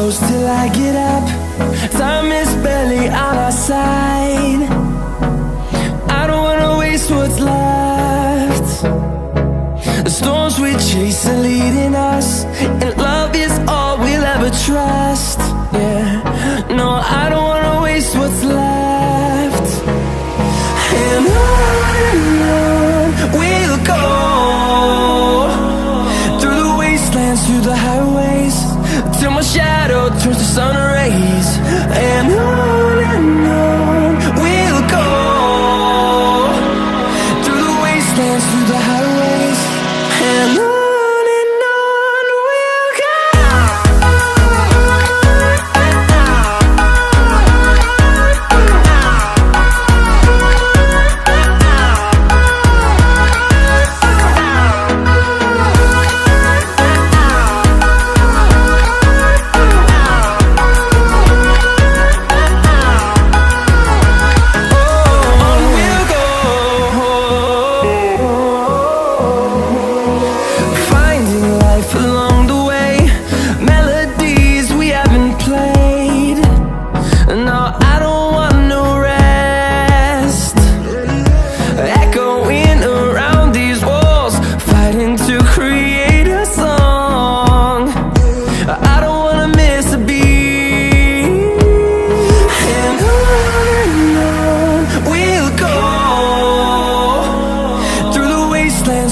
close till I get up. Time is barely on our side. I don't wanna waste what's left. The storms we chase are leading us, and love is all we'll ever trust. Yeah, no, I don't wanna waste what's left. And on we'll go, through the wastelands, through the highways, till my shadow turns to sun rays. And on we'll go, through the wastelands, through the highways, and on we'll go.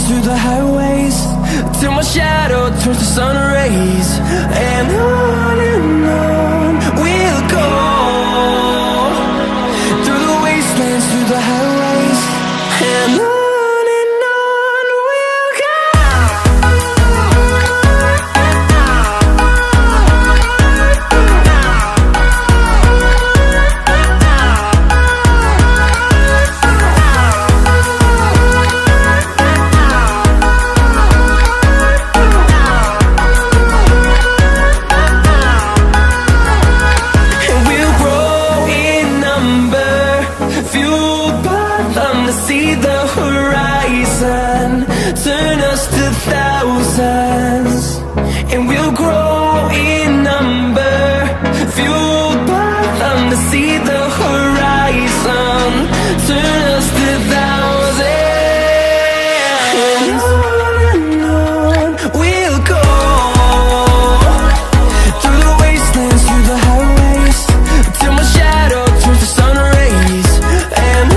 Through the highways, till my shadow turns to sun rays. And on we'll go, through the wastelands, through the highways, and on we'll go. See the horizon turn us to thousands, and we'll grow in number, fueled by them. To see the horizon turn us to thousands, and on we'll go, through the wastelands, through the highways, till my shadow turns to sun rays. And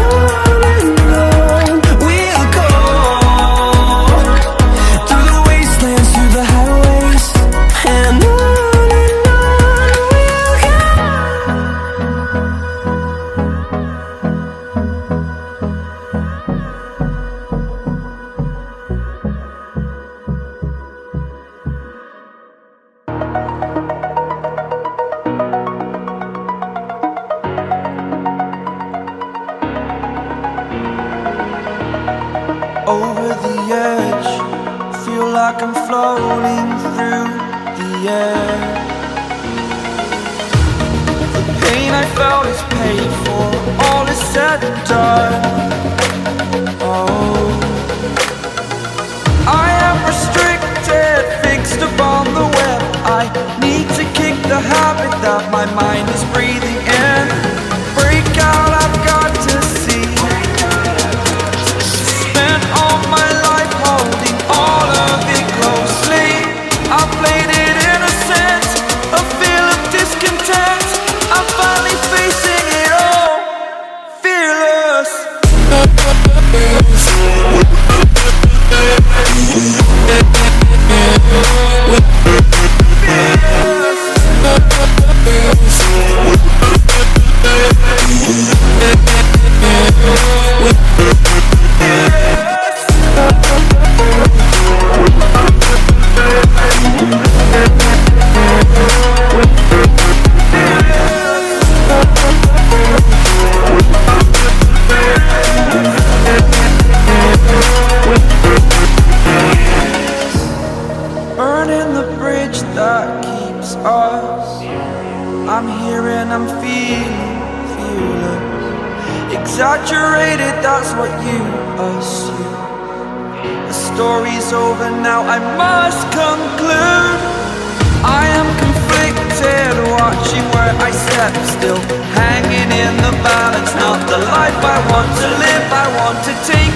over the edge, feel like I'm floating through the air. The pain I felt is paid for, all is said and done. Oh, I am restricted, fixed upon the web. I need to kick the habit that my mind is breathing in. Break out, I've got to see. Spent all my life holding all of it closely. I played it innocent, a feel of discontent. I'm finally facing it all, fearless. Burning the bridge that keeps us. I'm here and I'm feeling fearless. Exaggerated, that's what you assume. The story's over now, I must conclude. I am conflicted. head, watching where I step, still hanging in the balance. Not the life I want to live, I want to take